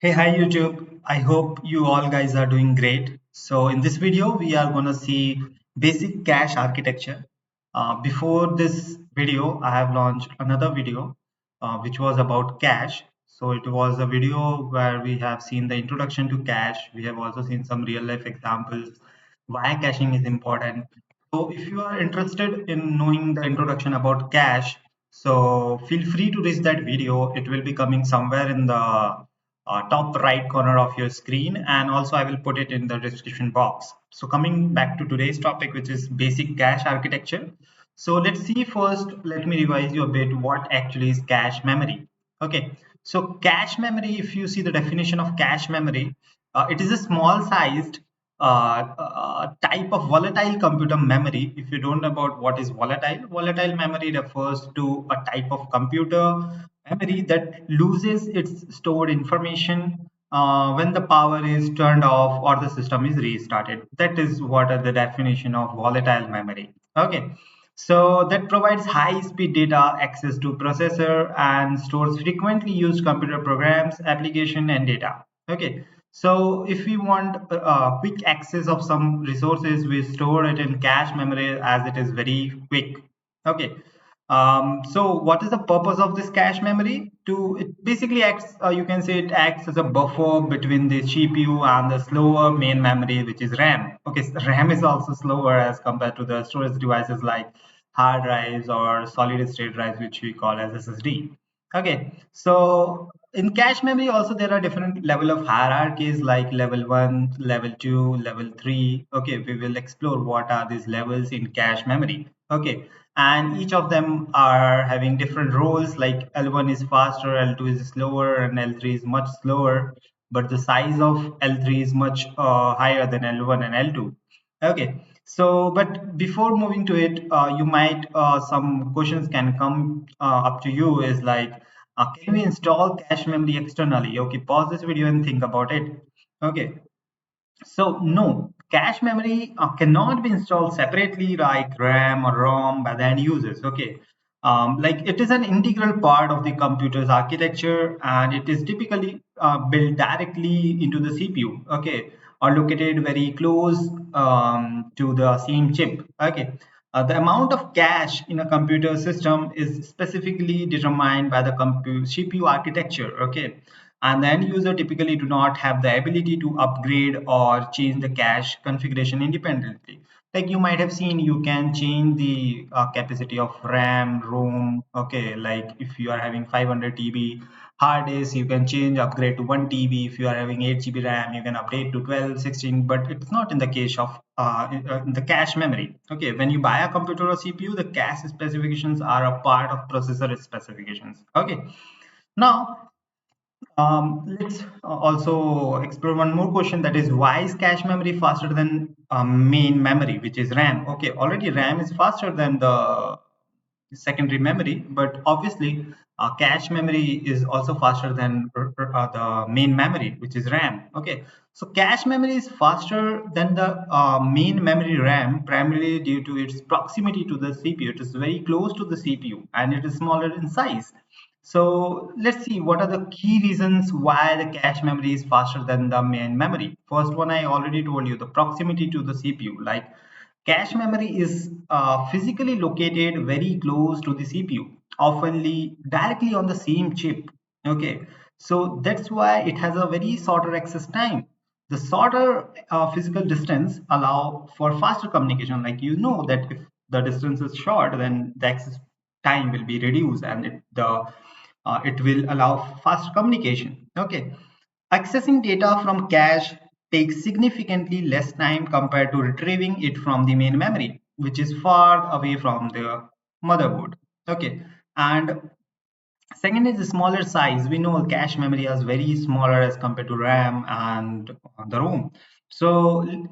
Hey, hi YouTube. I hope you all guys are doing great. So in this video, we are going to see basic cache architecture. Before this video, I have launched another video, which was about cache. So it was a video where we have seen the introduction to cache. We have also seen some real life examples, why caching is important. So if you are interested in knowing the introduction about cache, so feel free to reach that video. It will be coming somewhere in the top right corner of your screen, and also I will put it in the description box. So coming back to today's topic, which is basic cache architecture. So let's see first, let me revise you a bit what actually is cache memory. Okay, so cache memory, if you see the definition of cache memory, it is a small sized type of volatile computer memory. If you don't know about what is volatile memory refers to a type of computer memory that loses its stored information when the power is turned off or the system is restarted. That is what are the definition of volatile memory. Okay, so that provides high speed data access to processor and stores frequently used computer programs, application, and data. Okay, so if we want quick access of some resources, we store it in cache memory as it is very quick. Okay, so what is the purpose of this cache memory? It basically acts, you can say it acts as a buffer between the CPU and the slower main memory, which is RAM. Okay, so RAM is also slower as compared to the storage devices like hard drives or solid state drives, which we call as SSD. Okay, so in cache memory also there are different level of hierarchies like level 1, level 2, level 3. Okay, we will explore what are these levels in cache memory. Okay, and each of them are having different roles, like L1 is faster, L2 is slower, and L3 is much slower, but the size of L3 is much higher than L1 and L2. Okay, so but before moving to it, you might some questions can come up to you is like, can we install cache memory externally? Okay, pause this video and think about it. Okay, so no, cache memory cannot be installed separately like RAM or ROM by the end users. Okay, like it is an integral part of the computer's architecture, and it is typically built directly into the CPU. Okay, or located very close to the same chip. Okay. The amount of cache in a computer system is specifically determined by the CPU architecture. Okay, and the end user typically do not have the ability to upgrade or change the cache configuration independently. Like you might have seen, you can change the capacity of RAM, ROM. Okay, like if you are having 500 TB hard disk, you can change upgrade to 1 TB. If you are having 8 GB RAM, you can update to 12, 16. But it's not in the case of in the cache memory. Okay, when you buy a computer or CPU, the cache specifications are a part of processor specifications. Okay, now let's also explore one more question, that is, why is cache memory faster than main memory, which is RAM? Okay, already RAM is faster than the secondary memory, but obviously cache memory is also faster than the main memory, which is RAM. Okay, so cache memory is faster than the main memory RAM primarily due to its proximity to the CPU. It is very close to the CPU and it is smaller in size. So let's see what are the key reasons why the cache memory is faster than the main memory. First one, I already told you, the proximity to the CPU. Like cache memory is physically located very close to the CPU, often directly on the same chip. Okay, so that's why it has a very shorter access time. The shorter physical distance allow for faster communication. Like you know that if the distance is short, then the access time will be reduced, and it will allow fast communication. Okay, accessing data from cache takes significantly less time compared to retrieving it from the main memory, which is far away from the motherboard. Okay, and second is the smaller size. We know cache memory is very smaller as compared to RAM and the ROM. So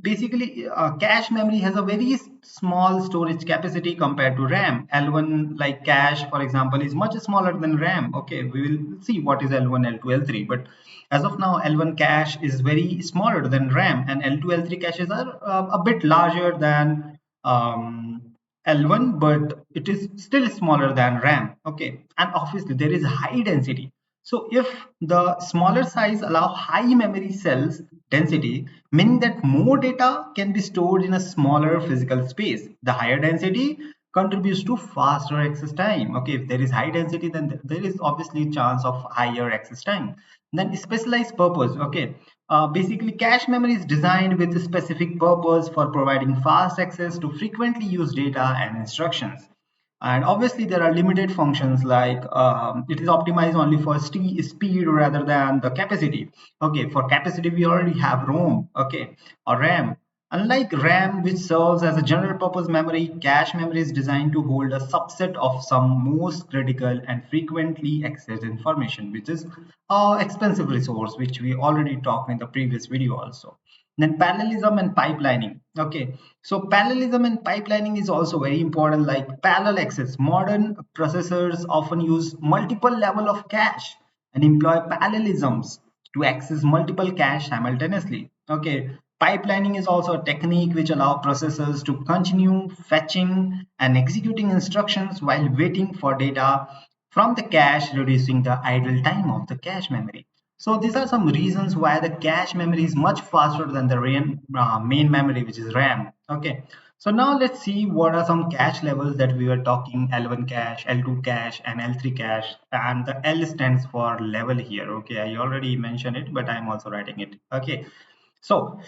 basically, cache memory has a very small storage capacity compared to RAM. L1 like cache, for example, is much smaller than RAM. Okay, we will see what is L1, L2, L3. But as of now, L1 cache is very smaller than RAM, and L2, L3 caches are a bit larger than L1, but it is still smaller than RAM. Okay, and obviously there is high density. So if the smaller size allow high memory cells density, meaning that more data can be stored in a smaller physical space. The higher density contributes to faster access time. Okay, if there is high density, then there is obviously chance of higher access time. Then specialized purpose. Okay, basically cache memory is designed with a specific purpose for providing fast access to frequently used data and instructions. And obviously there are limited functions like it is optimized only for speed rather than the capacity. Okay, for capacity we already have ROM, okay, or RAM. Unlike RAM, which serves as a general purpose memory, cache memory is designed to hold a subset of some most critical and frequently accessed information, which is expensive resource, which we already talked in the previous video also. Then parallelism and pipelining. Okay, so parallelism and pipelining is also very important, like parallel access. Modern processors often use multiple level of cache and employ parallelisms to access multiple cache simultaneously. Okay, pipelining is also a technique which allow processors to continue fetching and executing instructions while waiting for data from the cache, reducing the idle time of the cache memory. So these are some reasons why the cache memory is much faster than the main memory, which is RAM. Okay. So now let's see what are some cache levels that we were talking: L1 cache, L2 cache, and L3 cache. And the L stands for level here. Okay, I already mentioned it, but I'm also writing it. Okay. So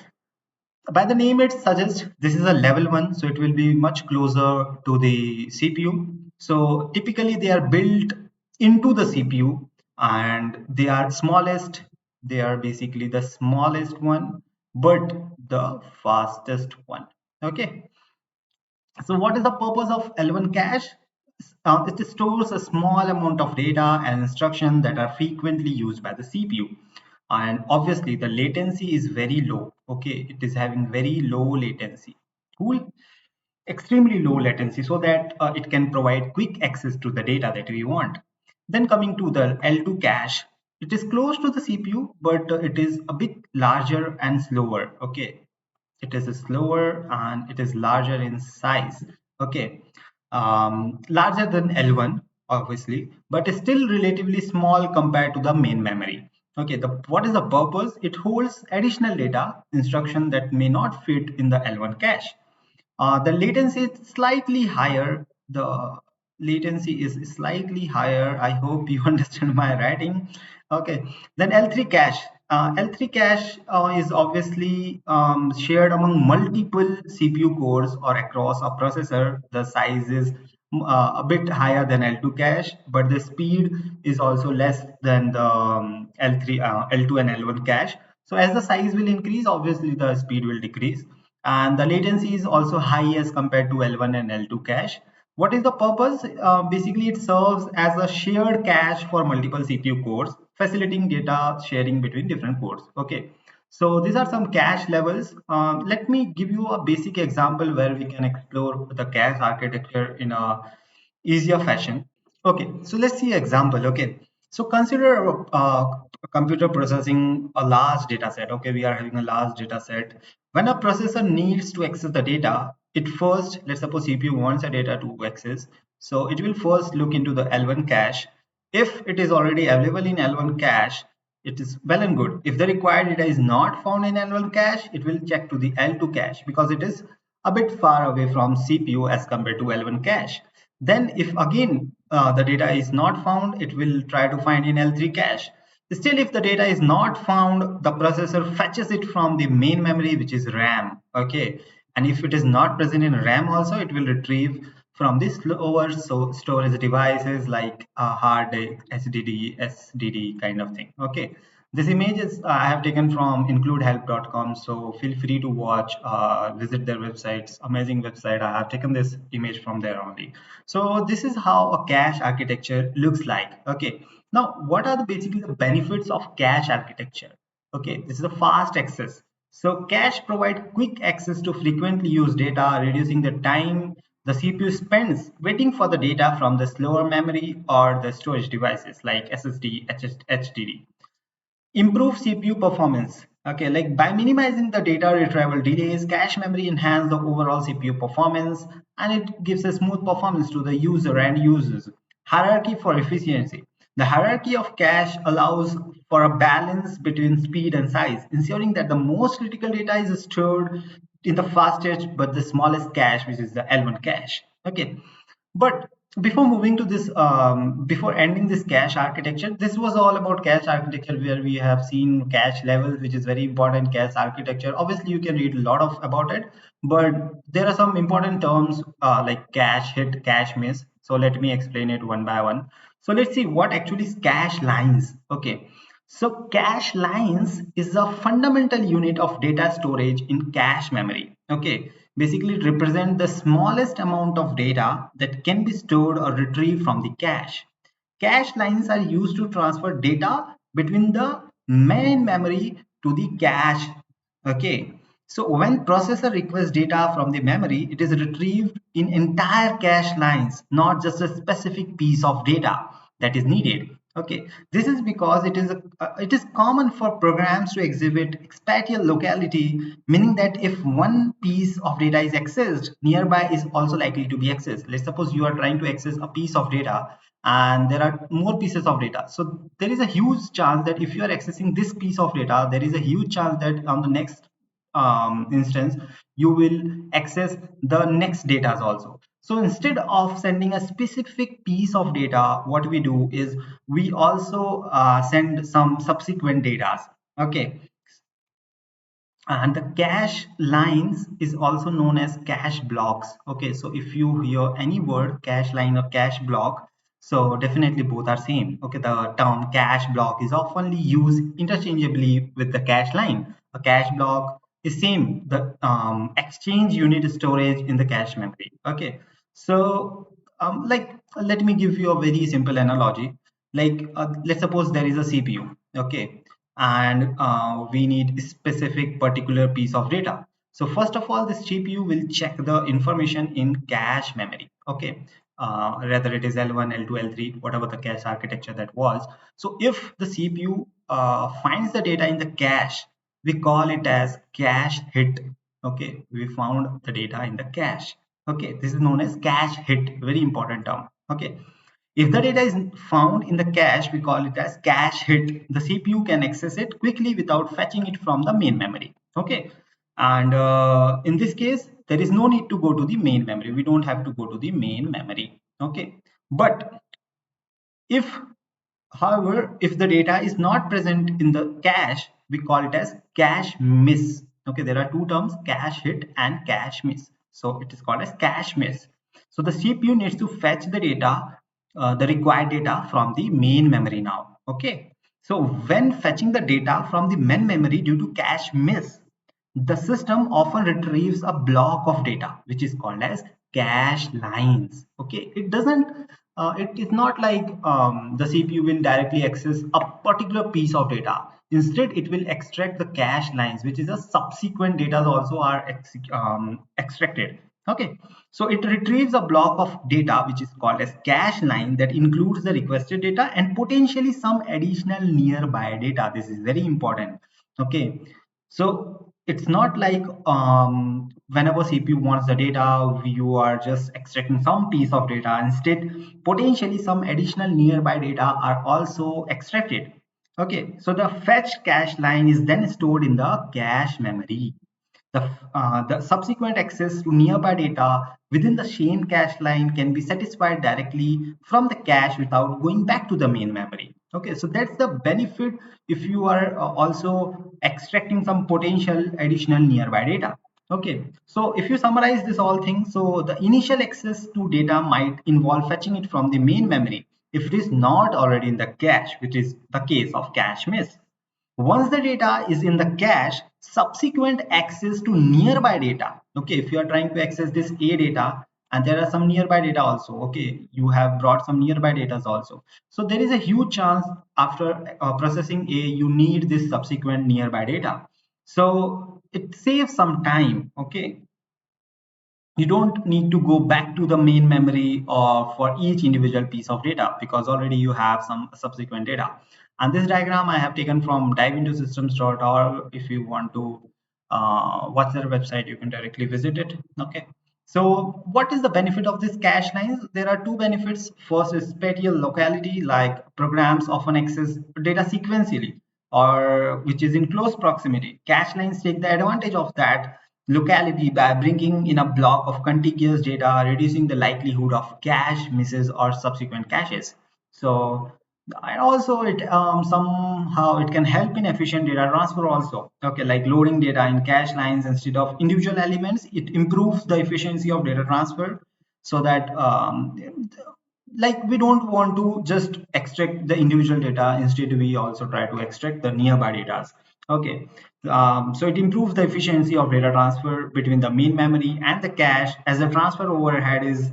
by the name it suggests this is a level one, so it will be much closer to the CPU. So typically they are built into the CPU and they are smallest. They are basically the smallest one, but the fastest one. Okay, so what is the purpose of L1 cache? It stores a small amount of data and instruction that are frequently used by the CPU. And obviously the latency is very low. Okay, it is having very low latency. Cool. Extremely low latency so that it can provide quick access to the data that we want. Then coming to the L2 cache, it is close to the CPU, but it is a bit larger and slower. Okay, it is slower and it is larger in size. Okay, larger than L1 obviously, but still relatively small compared to the main memory. Okay, what is the purpose? It holds additional data instruction that may not fit in the L1 cache. The latency is slightly higher. The latency is slightly higher. I hope you understand my writing. Okay, then L3 cache. L3 cache is obviously shared among multiple CPU cores or across a processor. The size is a bit higher than L2 cache, but the speed is also less than the L3, L2 and L1 cache. So as the size will increase, obviously the speed will decrease, and the latency is also high as compared to L1 and L2 cache. What is the purpose? Basically, it serves as a shared cache for multiple CPU cores, facilitating data sharing between different cores. Okay, so these are some cache levels. Let me give you a basic example where we can explore the cache architecture in a easier fashion. Okay, so let's see example. Okay, so consider computer processing a large data set. Okay, we are having a large data set. When a processor needs to access the data, it first, let's suppose CPU wants a data to access, so it will first look into the L1 cache. If it is already available in L1 cache, it is well and good. If the required data is not found in L1 cache, it will check to the L2 cache because it is a bit far away from CPU as compared to L1 cache. Then if again the data is not found, it will try to find in L3 cache. Still, if the data is not found, the processor fetches it from the main memory, which is RAM. Okay, and if it is not present in RAM also, it will retrieve from this slower storage devices like hard disk, HDD, SDD kind of thing. Okay, this image is I have taken from includehelp.com, so feel free to watch, visit their websites. Amazing website. I have taken this image from there only. So this is how a cache architecture looks like. Okay, now what are basically the benefits of cache architecture? Okay, this is a fast access. So cache provide quick access to frequently used data, reducing the time the CPU spends waiting for the data from the slower memory or the storage devices like SSD, HDD. Improve CPU performance. Okay, like by minimizing the data retrieval delays, cache memory enhance the overall CPU performance, and it gives a smooth performance to the user and users. Hierarchy for efficiency. The hierarchy of cache allows for a balance between speed and size, ensuring that the most critical data is stored in the fastest but the smallest cache, which is the L1 cache. Okay, but before moving to this, before ending this cache architecture, this was all about cache architecture, where we have seen cache levels, which is very important. Cache architecture, obviously you can read a lot of about it, but there are some important terms like cache hit, cache miss. So let me explain it one by one. So let's see what actually is cache lines. Okay, so cache lines is a fundamental unit of data storage in cache memory. Okay, basically it represent the smallest amount of data that can be stored or retrieved from the cache. Cache lines are used to transfer data between the main memory to the cache. Okay, so when processor requests data from the memory, it is retrieved in entire cache lines, not just a specific piece of data that is needed. Okay, this is because it is common for programs to exhibit spatial locality, meaning that if one piece of data is accessed, nearby is also likely to be accessed. Let's suppose you are trying to access a piece of data and there are more pieces of data. So there is a huge chance that if you are accessing this piece of data, there is a huge chance that on the next instance you will access the next data also. So instead of sending a specific piece of data, what we do is we also send some subsequent data. Okay, and the cache lines is also known as cache blocks. Okay, so if you hear any word cache line or cache block, so definitely both are same. Okay, the term cache block is often used interchangeably with the cache line. A cache block is same, the exchange unit storage in the cache memory. Okay, so like let me give you a very simple analogy. Like let's suppose there is a CPU. Okay, and we need a specific particular piece of data. So first of all, this GPU will check the information in cache memory. Okay, whether it is L1, L2, L3, whatever the cache architecture that was. So if the CPU finds the data in the cache, we call it as cache hit. Okay, we found the data in the cache. Okay, this is known as cache hit, very important term. Okay, if the data is found in the cache, we call it as cache hit. The CPU can access it quickly without fetching it from the main memory. Okay, and in this case, there is no need to go to the main memory. We don't have to go to the main memory. Okay, but if however, if the data is not present in the cache, we call it as cache miss. Okay, there are two terms, cache hit and cache miss. So it is called as cache miss. So the CPU needs to fetch the data, the required data from the main memory now. Okay, so when fetching the data from the main memory due to cache miss, the system often retrieves a block of data which is called as cache lines. Okay, it doesn't it is not like the CPU will directly access a particular piece of data. Instead it will extract the cache lines, which is a subsequent data also are extracted. Okay, so it retrieves a block of data which is called as cache line that includes the requested data and potentially some additional nearby data. This is very important. Okay, so it's not like whenever CPU wants the data, you are just extracting some piece of data. Instead, potentially some additional nearby data are also extracted. Okay, so the fetch cache line is then stored in the cache memory. The subsequent access to nearby data within the same cache line can be satisfied directly from the cache without going back to the main memory. Okay, so that's the benefit if you are also extracting some potential additional nearby data. Okay, so if you summarize this all things, so the initial access to data might involve fetching it from the main memory if it is not already in the cache, which is the case of cache miss. Once the data is in the cache, subsequent access to nearby data. Okay, if you are trying to access this A data and there are some nearby data also, okay, you have brought some nearby data also. So there is a huge chance after processing A, you need this subsequent nearby data. So it saves some time. Okay, you don't need to go back to the main memory or for each individual piece of data because already you have some subsequent data. And this diagram I have taken from diveintosystems.org. If you want to watch their website, you can directly visit it. Okay, So what is the benefit of this cache lines? There are two benefits. First is spatial locality, like programs often access data sequentially or which is in close proximity. Cache lines take the advantage of that locality by bringing in a block of contiguous data, reducing the likelihood of cache misses or subsequent caches. So and also it somehow it can help in efficient data transfer also. Okay, like loading data in cache lines instead of individual elements, it improves the efficiency of data transfer, so that like we don't want to just extract the individual data, instead we also try to extract the nearby data. Okay, so it improves the efficiency of data transfer between the main memory and the cache, as the transfer overhead is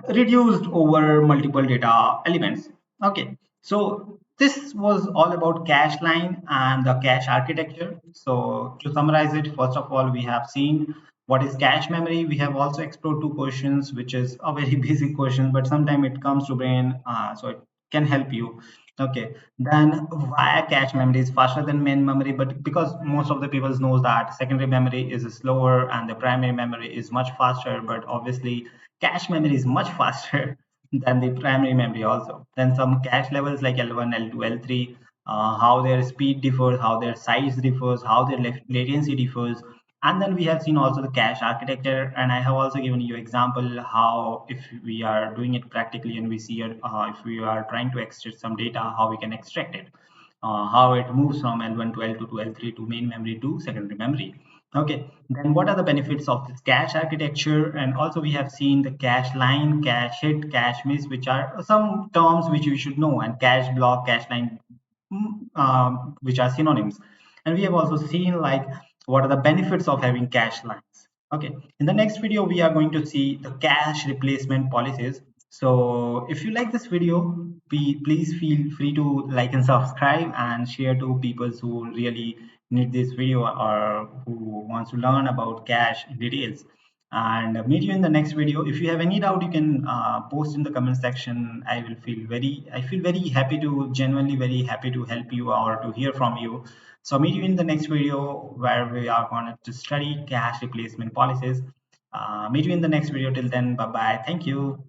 reduced over multiple data elements. Okay, so this was all about cache line and the cache architecture. So to summarize it, first of all, we have seen what is cache memory. We have also explored two questions, which is a very basic question, but sometimes it comes to brain, so it can help you. Okay, then why cache memory is faster than main memory? But because most of the people knows that secondary memory is slower and the primary memory is much faster, but obviously cache memory is much faster than the primary memory also. Then some cache levels like L1, L2, L3, how their speed differs, how their size differs, how their latency differs. And then we have seen also the cache architecture, and I have also given you example how if we are doing it practically and we see it, if we are trying to extract some data, how we can extract it, how it moves from L1 to L2 to L3 to main memory to secondary memory. Okay, then what are the benefits of this cache architecture? And also we have seen the cache line, cache hit, cache miss, which are some terms which you should know, and cache block, cache line, which are synonyms. And we have also seen like what are the benefits of having cache lines. Okay, in the next video we are going to see the cache replacement policies. So if you like this video, please feel free to like and subscribe and share to people who really need this video or who wants to learn about cache details. And meet you in the next video. If you have any doubt, you can post in the comment section. I feel very happy to, genuinely very happy to help you or to hear from you. So meet you in the next video where we are going to study cache replacement policies. Meet you in the next video. Till then, bye bye. Thank you.